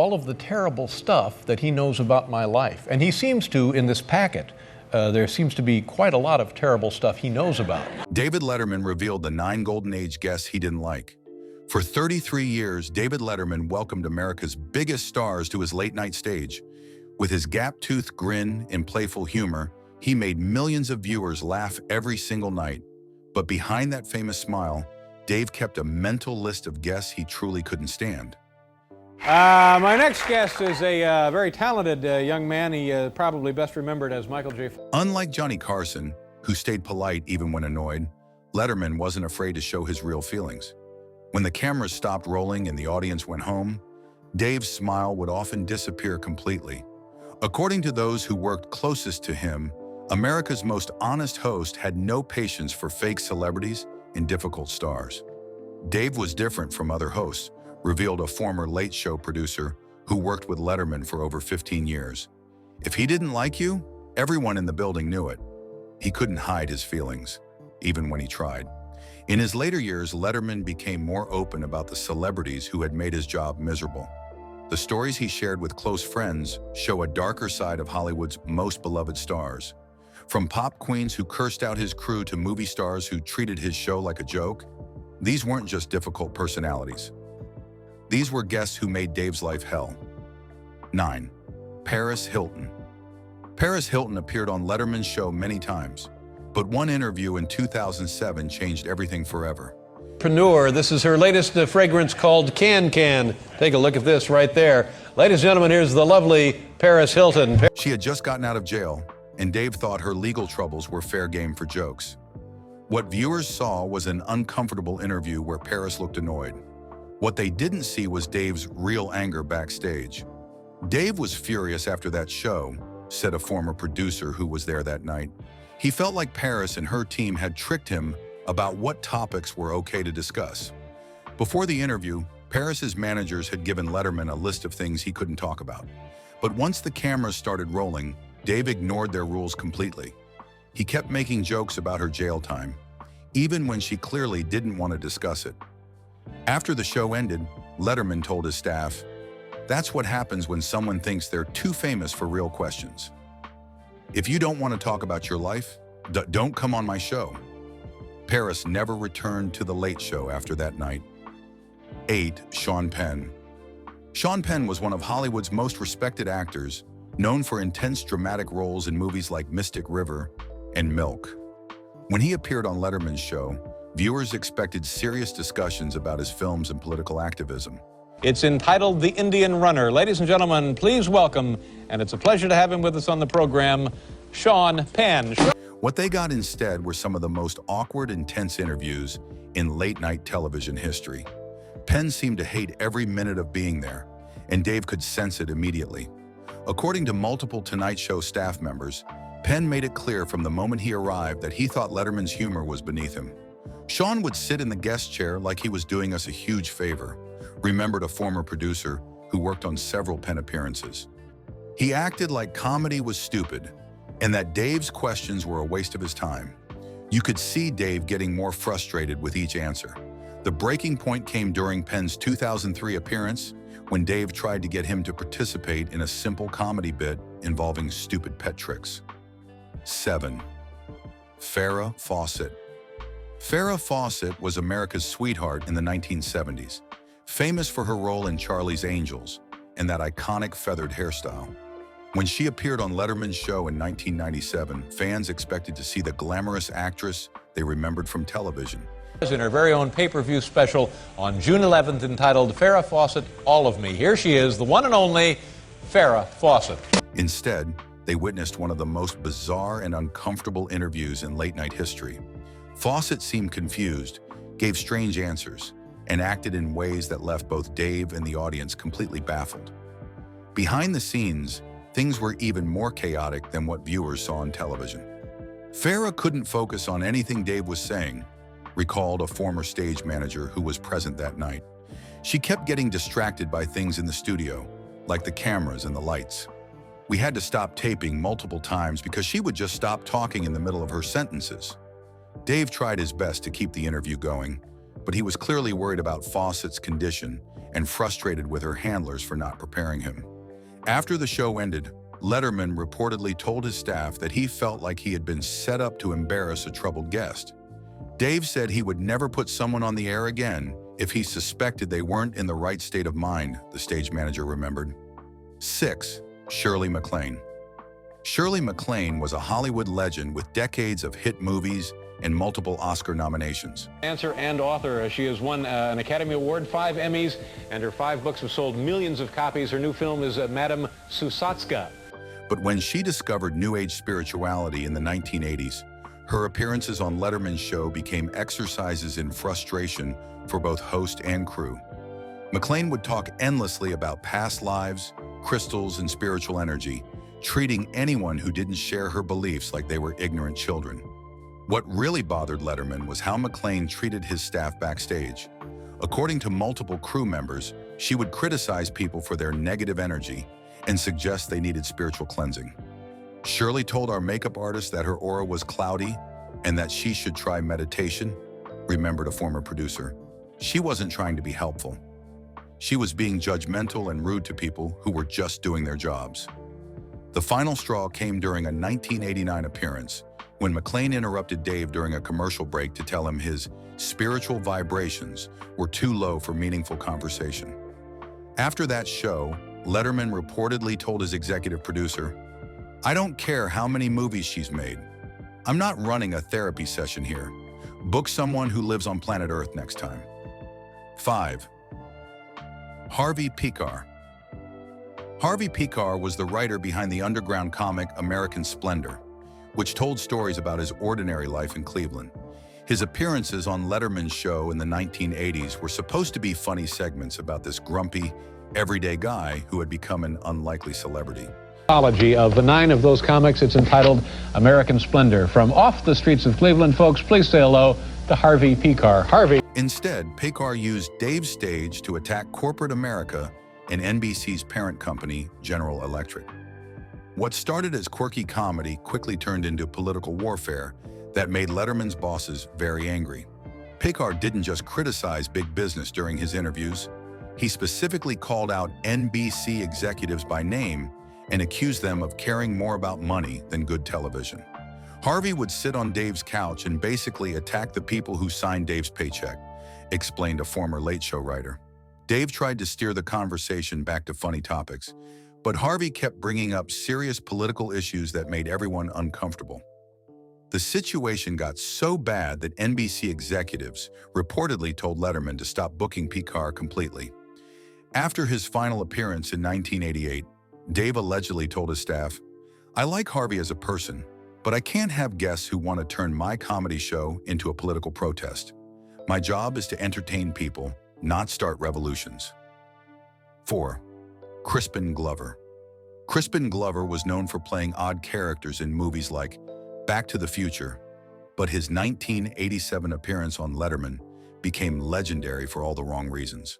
all of the terrible stuff that he knows about my life. And he seems to, in this packet, there seems to be quite a lot of terrible stuff he knows about. David Letterman revealed the 9 Golden Age guests he didn't like. For 33 years, David Letterman welcomed America's biggest stars to his late-night stage. With his gap-toothed grin and playful humor, he made millions of viewers laugh every single night. But behind that famous smile, Dave kept a mental list of guests he truly couldn't stand. My next guest is a very talented young man. He probably best remembered as Michael J. Unlike Johnny Carson, who stayed polite even when annoyed, Letterman wasn't afraid to show his real feelings. When the cameras stopped rolling and the audience went home, Dave's smile would often disappear completely. According to those who worked closest to him, America's most honest host had no patience for fake celebrities and difficult stars. Dave was different from other hosts, revealed a former Late Show producer who worked with Letterman for over 15 years. If he didn't like you, everyone in the building knew it. He couldn't hide his feelings, even when he tried. In his later years, Letterman became more open about the celebrities who had made his job miserable. The stories he shared with close friends show a darker side of Hollywood's most beloved stars. From pop queens who cursed out his crew to movie stars who treated his show like a joke, these weren't just difficult personalities. These were guests who made Dave's life hell. 9. Paris Hilton. Paris Hilton appeared on Letterman's show many times, but one interview in 2007 changed everything forever. This is her latest fragrance called Can Can. Take a look at this right there. Ladies and gentlemen, here's the lovely Paris Hilton. She had just gotten out of jail, and Dave thought her legal troubles were fair game for jokes. What viewers saw was an uncomfortable interview where Paris looked annoyed. What they didn't see was Dave's real anger backstage. Dave was furious after that show, said a former producer who was there that night. He felt like Paris and her team had tricked him about what topics were okay to discuss. Before the interview, Paris's managers had given Letterman a list of things he couldn't talk about. But once the cameras started rolling, Dave ignored their rules completely. He kept making jokes about her jail time, even when she clearly didn't want to discuss it. After the show ended, Letterman told his staff, "That's what happens when someone thinks they're too famous for real questions. If you don't want to talk about your life, don't come on my show." Paris never returned to The Late Show after that night. 8. Sean Penn. Sean Penn was one of Hollywood's most respected actors, known for intense dramatic roles in movies like Mystic River and Milk. When he appeared on Letterman's show, viewers expected serious discussions about his films and political activism. It's entitled The Indian Runner. Ladies and gentlemen, please welcome, and it's a pleasure to have him with us on the program, Sean Penn. What they got instead were some of the most awkward and tense interviews in late-night television history. Penn seemed to hate every minute of being there, and Dave could sense it immediately. According to multiple Tonight Show staff members, Penn made it clear from the moment he arrived that he thought Letterman's humor was beneath him. Sean would sit in the guest chair like he was doing us a huge favor, remembered a former producer who worked on several Penn appearances. He acted like comedy was stupid, and that Dave's questions were a waste of his time. You could see Dave getting more frustrated with each answer. The breaking point came during Penn's 2003 appearance, when Dave tried to get him to participate in a simple comedy bit involving stupid pet tricks. 7. Farrah Fawcett. Farrah Fawcett was America's sweetheart in the 1970s, famous for her role in Charlie's Angels and that iconic feathered hairstyle. When she appeared on Letterman's show in 1997, fans expected to see the glamorous actress they remembered from television. In her very own pay-per-view special on June 11th entitled Farrah Fawcett, All of Me. Here she is, the one and only Farrah Fawcett. Instead, they witnessed one of the most bizarre and uncomfortable interviews in late-night history. Fawcett seemed confused, gave strange answers, and acted in ways that left both Dave and the audience completely baffled. Behind the scenes, things were even more chaotic than what viewers saw on television. Farrah couldn't focus on anything Dave was saying, recalled a former stage manager who was present that night. She kept getting distracted by things in the studio, like the cameras and the lights. We had to stop taping multiple times because she would just stop talking in the middle of her sentences. Dave tried his best to keep the interview going, but he was clearly worried about Fawcett's condition and frustrated with her handlers for not preparing him. After the show ended, Letterman reportedly told his staff that he felt like he had been set up to embarrass a troubled guest. Dave said he would never put someone on the air again if he suspected they weren't in the right state of mind, the stage manager remembered. 6. Shirley MacLaine. Shirley MacLaine was a Hollywood legend with decades of hit movies and multiple Oscar nominations. Dancer and author, she has won an Academy Award, 5 Emmys, and her 5 books have sold millions of copies. Her new film is Madame Susatska. But when she discovered New Age spirituality in the 1980s, her appearances on Letterman's show became exercises in frustration for both host and crew. MacLaine would talk endlessly about past lives, crystals, and spiritual energy, treating anyone who didn't share her beliefs like they were ignorant children. What really bothered Letterman was how MacLaine treated his staff backstage. According to multiple crew members, she would criticize people for their negative energy and suggest they needed spiritual cleansing. Shirley told our makeup artist that her aura was cloudy and that she should try meditation, remembered a former producer. She wasn't trying to be helpful. She was being judgmental and rude to people who were just doing their jobs. The final straw came during a 1989 appearance when MacLaine interrupted Dave during a commercial break to tell him his spiritual vibrations were too low for meaningful conversation. After that show, Letterman reportedly told his executive producer, "I don't care how many movies she's made. I'm not running a therapy session here. Book someone who lives on planet Earth next time." 5. Harvey Pekar. Harvey Pekar was the writer behind the underground comic American Splendor, which told stories about his ordinary life in Cleveland. His appearances on Letterman's show in the 1980s were supposed to be funny segments about this grumpy, everyday guy who had become an unlikely celebrity. Of the 9 of those comics, it's entitled American Splendor. From off the streets of Cleveland, folks, please say hello to Harvey Pekar. Harvey. Instead, Pekar used Dave's stage to attack corporate America and NBC's parent company, General Electric. What started as quirky comedy quickly turned into political warfare that made Letterman's bosses very angry. Pekar didn't just criticize big business during his interviews. He specifically called out NBC executives by name and accused them of caring more about money than good television. Harvey would sit on Dave's couch and basically attack the people who signed Dave's paycheck, explained a former Late Show writer. Dave tried to steer the conversation back to funny topics, but Harvey kept bringing up serious political issues that made everyone uncomfortable. The situation got so bad that NBC executives reportedly told Letterman to stop booking Pekar completely. After his final appearance in 1988, Dave allegedly told his staff, "I like Harvey as a person, but I can't have guests who want to turn my comedy show into a political protest. My job is to entertain people, not start revolutions." 4. Crispin Glover. Crispin Glover was known for playing odd characters in movies like Back to the Future, but his 1987 appearance on Letterman became legendary for all the wrong reasons.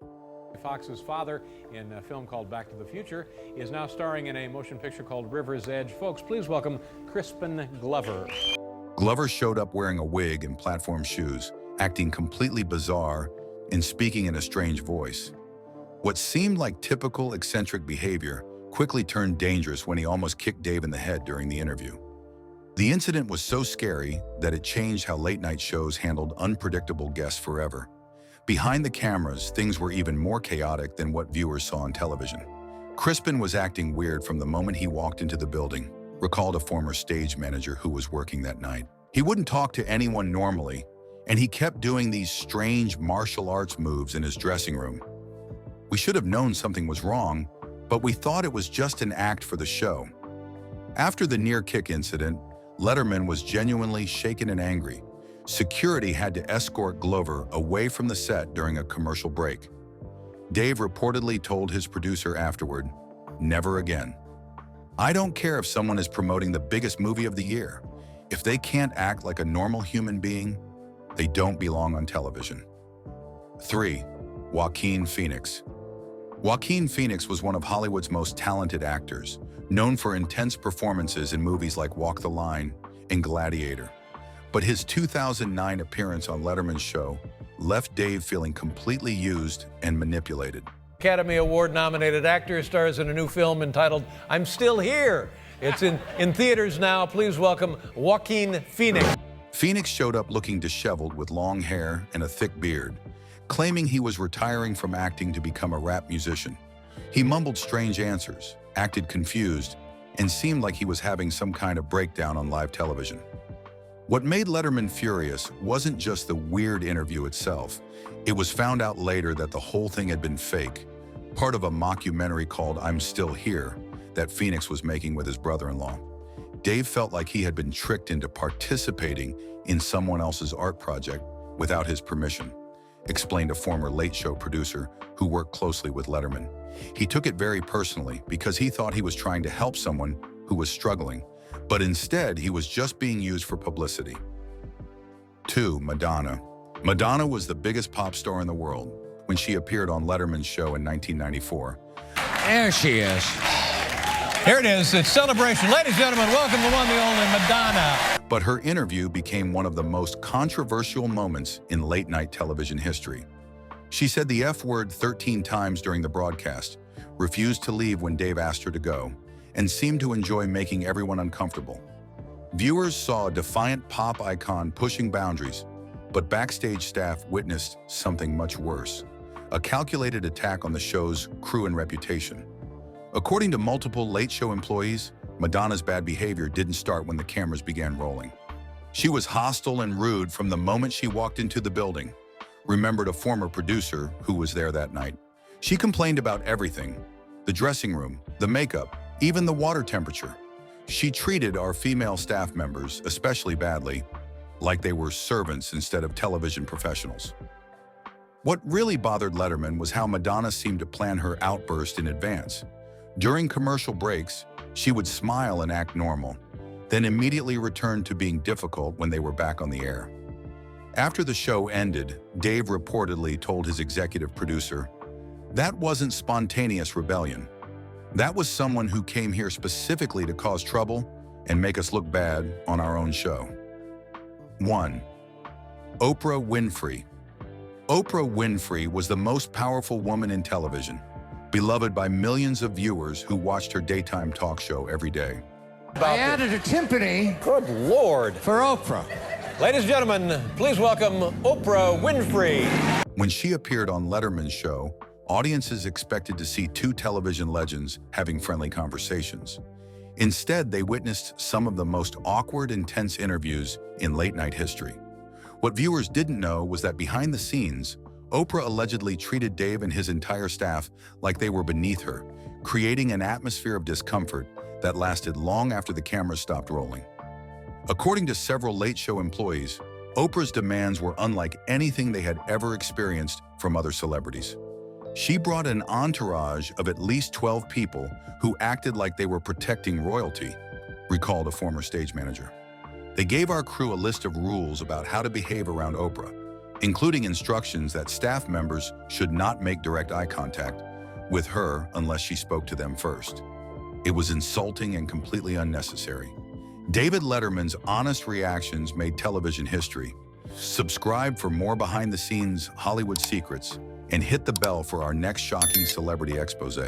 Fox's father in a film called Back to the Future is now starring in a motion picture called River's Edge. Folks, please welcome Crispin Glover. Glover showed up wearing a wig and platform shoes, acting completely bizarre and speaking in a strange voice. What seemed like typical eccentric behavior quickly turned dangerous when he almost kicked Dave in the head during the interview. The incident was so scary that it changed how late-night shows handled unpredictable guests forever. Behind the cameras, things were even more chaotic than what viewers saw on television. Crispin was acting weird from the moment he walked into the building, recalled a former stage manager who was working that night. He wouldn't talk to anyone normally, and he kept doing these strange martial arts moves in his dressing room. We should have known something was wrong, but we thought it was just an act for the show. After the near-kick incident, Letterman was genuinely shaken and angry. Security had to escort Glover away from the set during a commercial break. Dave reportedly told his producer afterward, "Never again. I don't care if someone is promoting the biggest movie of the year. If they can't act like a normal human being, they don't belong on television." 3. Joaquin Phoenix. Joaquin Phoenix was one of Hollywood's most talented actors, known for intense performances in movies like Walk the Line and Gladiator. But his 2009 appearance on Letterman's show left Dave feeling completely used and manipulated. Academy Award-nominated actor stars in a new film entitled I'm Still Here. It's in theaters now. Please welcome Joaquin Phoenix. Phoenix showed up looking disheveled with long hair and a thick beard, claiming he was retiring from acting to become a rap musician. He mumbled strange answers, acted confused, and seemed like he was having some kind of breakdown on live television. What made Letterman furious wasn't just the weird interview itself. It was found out later that the whole thing had been fake, part of a mockumentary called I'm Still Here that Phoenix was making with his brother-in-law. Dave felt like he had been tricked into participating in someone else's art project without his permission, explained a former Late Show producer who worked closely with Letterman. He took it very personally because he thought he was trying to help someone who was struggling, but instead he was just being used for publicity. 2. Madonna. Madonna was the biggest pop star in the world when she appeared on Letterman's show in 1994. There she is. Here it is. It's celebration. Ladies and gentlemen, welcome the one, the only Madonna. But her interview became one of the most controversial moments in late-night television history. She said the F word 13 times during the broadcast, refused to leave when Dave asked her to go, and seemed to enjoy making everyone uncomfortable. Viewers saw a defiant pop icon pushing boundaries, but backstage staff witnessed something much worse, a calculated attack on the show's crew and reputation. According to multiple Late Show employees, Madonna's bad behavior didn't start when the cameras began rolling. She was hostile and rude from the moment she walked into the building, remembered a former producer who was there that night. She complained about everything: the dressing room, the makeup, even the water temperature. She treated our female staff members especially badly, like they were servants instead of television professionals. What really bothered Letterman was how Madonna seemed to plan her outburst in advance. During commercial breaks, she would smile and act normal, then immediately return to being difficult when they were back on the air. After the show ended, Dave reportedly told his executive producer, "That wasn't spontaneous rebellion. That was someone who came here specifically to cause trouble and make us look bad on our own show." 1. Oprah Winfrey. Oprah Winfrey was the most powerful woman in television, beloved by millions of viewers who watched her daytime talk show every day. I added a timpani. Good Lord. For Oprah. Ladies and gentlemen, please welcome Oprah Winfrey. When she appeared on Letterman's show, audiences expected to see two television legends having friendly conversations. Instead, they witnessed some of the most awkward and tense interviews in late-night history. What viewers didn't know was that behind the scenes, Oprah allegedly treated Dave and his entire staff like they were beneath her, creating an atmosphere of discomfort that lasted long after the cameras stopped rolling. According to several Late Show employees, Oprah's demands were unlike anything they had ever experienced from other celebrities. She brought an entourage of at least 12 people who acted like they were protecting royalty, recalled a former stage manager. They gave our crew a list of rules about how to behave around Oprah, including instructions that staff members should not make direct eye contact with her unless she spoke to them first. It was insulting and completely unnecessary. David Letterman's honest reactions made television history. Subscribe for more behind-the-scenes Hollywood secrets and hit the bell for our next shocking celebrity expose.